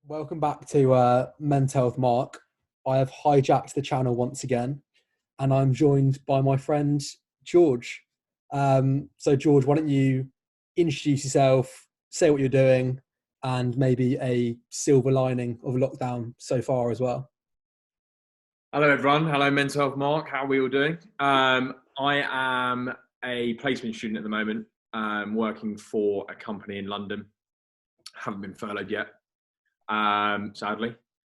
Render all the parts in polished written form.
Welcome back to Mental Health Mark. I have hijacked the channel once again, and I'm joined by my friend George. George, why don't you introduce yourself, say what you're doing, and maybe a silver lining of lockdown so far as well. Hello, everyone. Hello, Mental Health Mark. How are we all doing? I am a placement student at the moment, working for a company in London. Haven't been furloughed yet, sadly,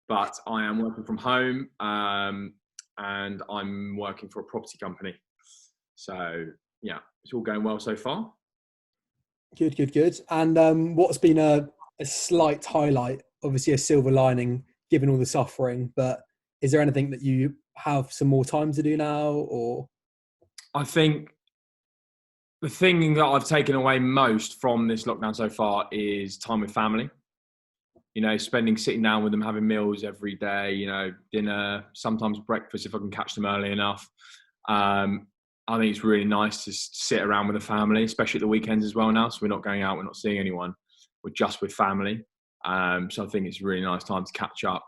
but I am working from home, and I'm working for a property company. So, yeah, it's all going well so far. Good, good, good. And what's been a slight highlight, obviously a silver lining, given all the suffering, but is there anything that you have some more time to do now, or? I think the thing that I've taken away most from this lockdown so far is time with family. Sitting down with them, having meals every day, dinner, sometimes breakfast if I can catch them early enough. I think it's really nice to sit around with the family, especially at the weekends as well now. So we're not going out, we're not seeing anyone, we're just with family. So I think it's a really nice time to catch up.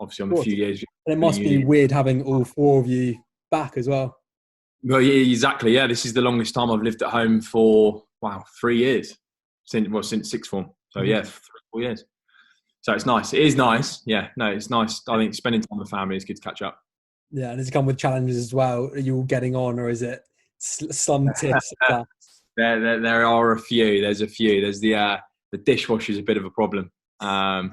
Obviously on the few years. And it must be weird having all four of you back as well. Well, yeah, exactly. Yeah, this is the longest time I've lived at home for 3 years since sixth form. So yeah, 3-4 years. So it's nice. It is nice. Yeah, no, it's nice. I think spending time with family is good to catch up. Yeah, and does it come with challenges as well? Are you all getting on, or is it some tips? There are a few. There's a few. There's the dishwasher is a bit of a problem. A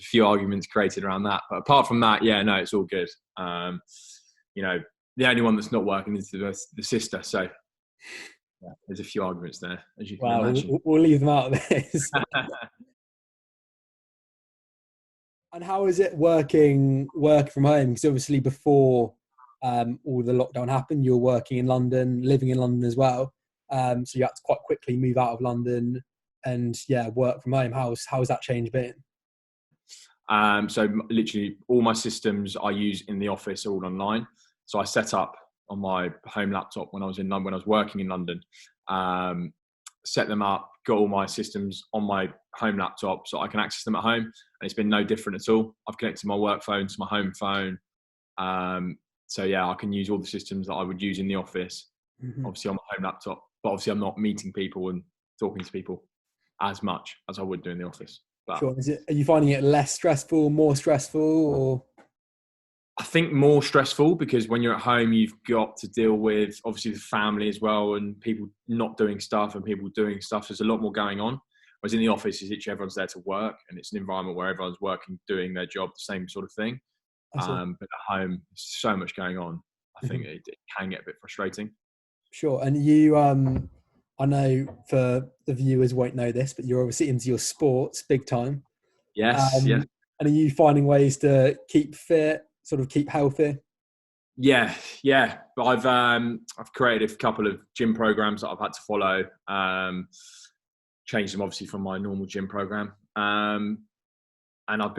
few arguments created around that, but apart from that, yeah, no, it's all good. The only one that's not working is the sister. So yeah, there's a few arguments there, as you can imagine. We'll leave them out of this. And how is it working from home? Because obviously before all the lockdown happened, you were working in London, living in London as well. So you had to quite quickly move out of London and work from home. How's that change been? So literally all my systems I use in the office are all online. So I set up on my home laptop when I was working in London, set them up, got all my systems on my home laptop so I can access them at home. And it's been no different at all. I've connected my work phone to my home phone. So yeah, I can use all the systems that I would use in the office, obviously on my home laptop, but obviously I'm not meeting people and talking to people as much as I would do in the office. But sure. Are you finding it less stressful, more stressful, or? I think more stressful because when you're at home, you've got to deal with obviously the family as well and people not doing stuff and people doing stuff. So there's a lot more going on. Whereas in the office, everyone's there to work and it's an environment where everyone's working, doing their job, the same sort of thing. But at home, there's so much going on. I think it can get a bit frustrating. Sure. And you, I know for the viewers won't know this, but you're obviously into your sports big time. Yes, yes. And are you finding ways to keep fit, sort of keep healthy? Yeah. I've created a couple of gym programs that I've had to follow. Changed them obviously from my normal gym program. And I've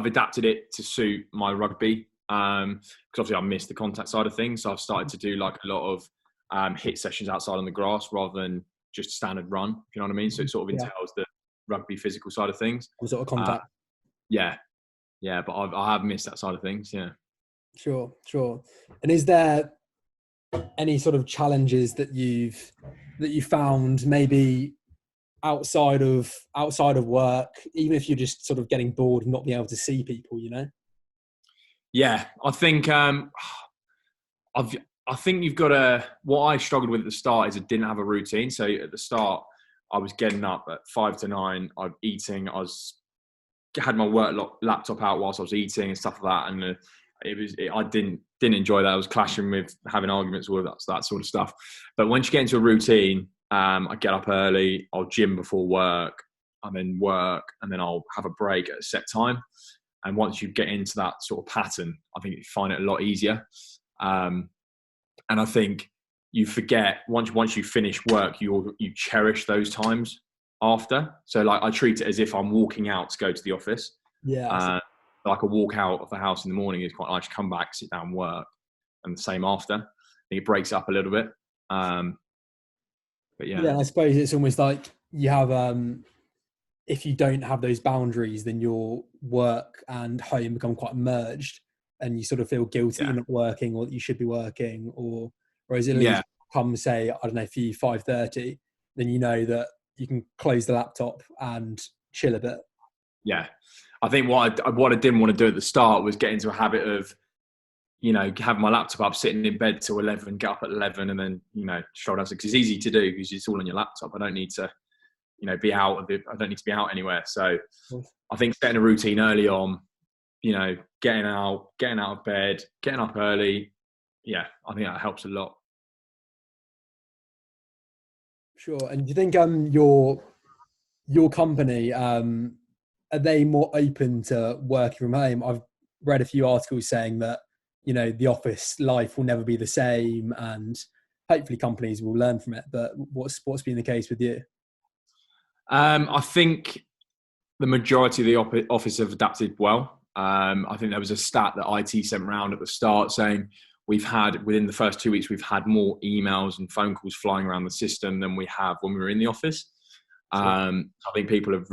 adapted it to suit my rugby. Because obviously I missed the contact side of things. So I've started to do like a lot of HIIT sessions outside on the grass rather than just standard run, if you know what I mean? So it sort of entails the rugby physical side of things. What sort of contact? Yeah, but I have missed that side of things. Yeah. Sure. And is there any sort of challenges that you found maybe outside of work, even if you're just sort of getting bored and not being able to see people, Yeah, I think you've got to. What I struggled with at the start is I didn't have a routine. So at the start, I was getting up at 5 to 9. I'm eating. Had my work laptop out whilst I was eating and stuff like that, and I didn't enjoy that. I was clashing with having arguments, all of that sort of stuff. But once you get into a routine, I get up early. I'll gym before work. I then work, and then I'll have a break at a set time. And once you get into that sort of pattern, I think you find it a lot easier. And I think you forget once you finish work, you cherish those times after. So like I treat it as if I'm walking out to go to the office. Yeah. Like a walk out of the house in the morning is quite nice. Come back, sit down, work, and the same after. I think it breaks up a little bit. But yeah. Yeah, I suppose it's almost like you have if you don't have those boundaries, then your work and home become quite merged, and you sort of feel guilty that Yeah. you're not working or that you should be working. Or whereas at Yeah. least come say, I don't know, for you 5:30, then you know that you can close the laptop and chill a bit. Yeah. I think what I didn't want to do at the start was get into a habit of, have my laptop up, sitting in bed till 11, get up at 11, and then, stroll downstairs. Because it's easy to do because it's all on your laptop. I don't need to, be out of it. I don't need to be out anywhere. So I think setting a routine early on, getting out of bed, getting up early. Yeah, I think that helps a lot. Sure. And do you think your company, are they more open to working from home? I've read a few articles saying that, the office life will never be the same, and hopefully companies will learn from it. But what's been the case with you? I think the majority of the office have adapted well. I think there was a stat that IT sent around at the start saying within the first 2 weeks, we've had more emails and phone calls flying around the system than we have when we were in the office. Sure. I think people have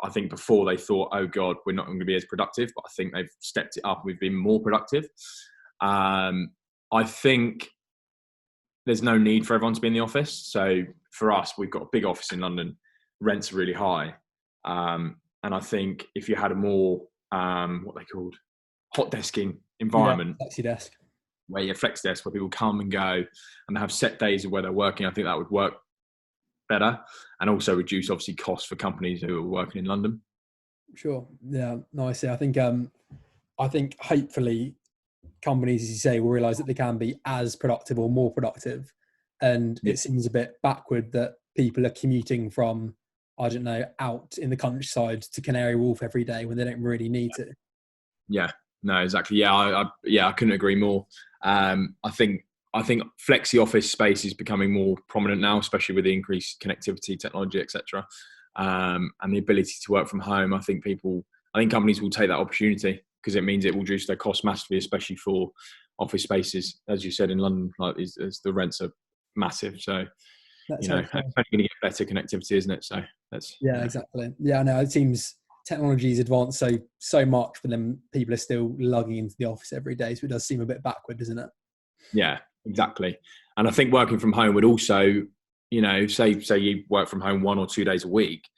I think before they thought, oh God, we're not going to be as productive, but I think they've stepped it up. We've been more productive. I think there's no need for everyone to be in the office. So for us, we've got a big office in London. Rents are really high. And I think if you had a more, what they called hot desking environment, flexi desk, where you flex desk, where people come and go and have set days of where they're working, I think that would work better, and also reduce obviously costs for companies who are working in London. Sure. Yeah. No, I see. I think hopefully companies, as you say, will realise that they can be as productive or more productive. And it seems a bit backward that people are commuting from, I don't know, out in the countryside to Canary Wharf every day when they don't really need to. Yeah, no, exactly. Yeah, I couldn't agree more. I think flexi office space is becoming more prominent now, especially with the increased connectivity, technology, etc., and the ability to work from home. I think companies will take that opportunity because it means it will reduce their costs massively, especially for office spaces, as you said in London. Like, is the rents are massive, so it's only going to get better connectivity, isn't it? So exactly. Yeah, I know. It seems technology's advanced so much, but then people are still lugging into the office every day, so it does seem a bit backward, doesn't it? Yeah, exactly. And I think working from home would also, say you work from home 1 or 2 days a week,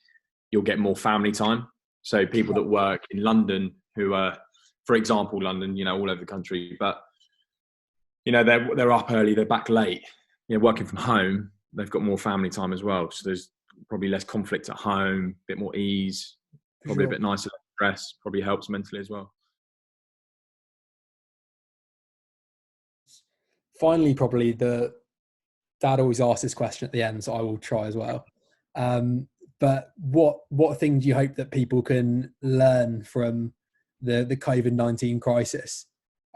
you'll get more family time. So people that work in London who are, for example, London, all over the country, but they're up early, they're back late. Working from home, they've got more family time as well. So there's probably less conflict at home, a bit more ease, probably a bit nicer stress, probably helps mentally as well. Finally, probably the dad always asks this question at the end, so I will try as well. But what thing do you hope that people can learn from the COVID-19 crisis?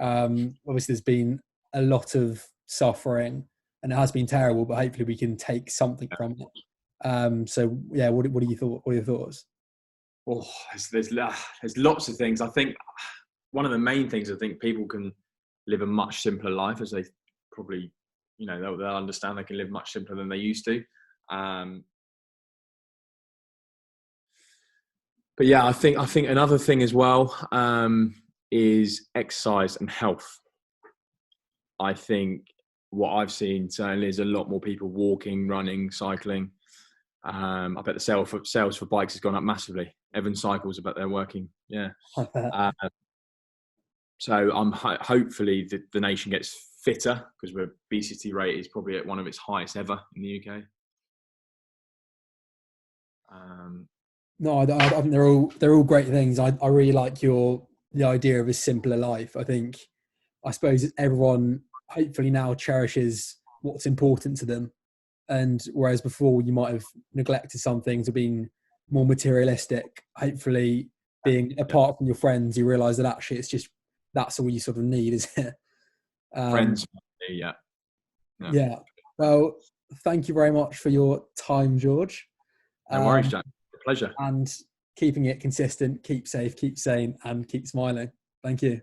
Obviously, there's been a lot of suffering, and it has been terrible. But hopefully, we can take something from it. So, yeah, what are your thoughts? Well, there's lots of things. I think one of the main things, I think people can live a much simpler life, as they probably, they'll understand they can live much simpler than they used to. But yeah, I think another thing as well is exercise and health. I think what I've seen certainly is a lot more people walking, running, cycling. I bet the sales for bikes has gone up massively. Everyone cycles, about they're working. Yeah. So I'm hopefully the nation gets fitter, because the obesity rate is probably at one of its highest ever in the UK. No, I think they're all great things. I really like the idea of a simpler life. I suppose everyone hopefully now cherishes what's important to them, and whereas before you might have neglected some things or been more materialistic, hopefully being apart from your friends, you realise that actually that's all you sort of need, is it? Friends, yeah. Yeah. Well, thank you very much for your time, George. No worries, Jack. Pleasure. And keeping it consistent, keep safe, keep sane, and keep smiling. Thank you.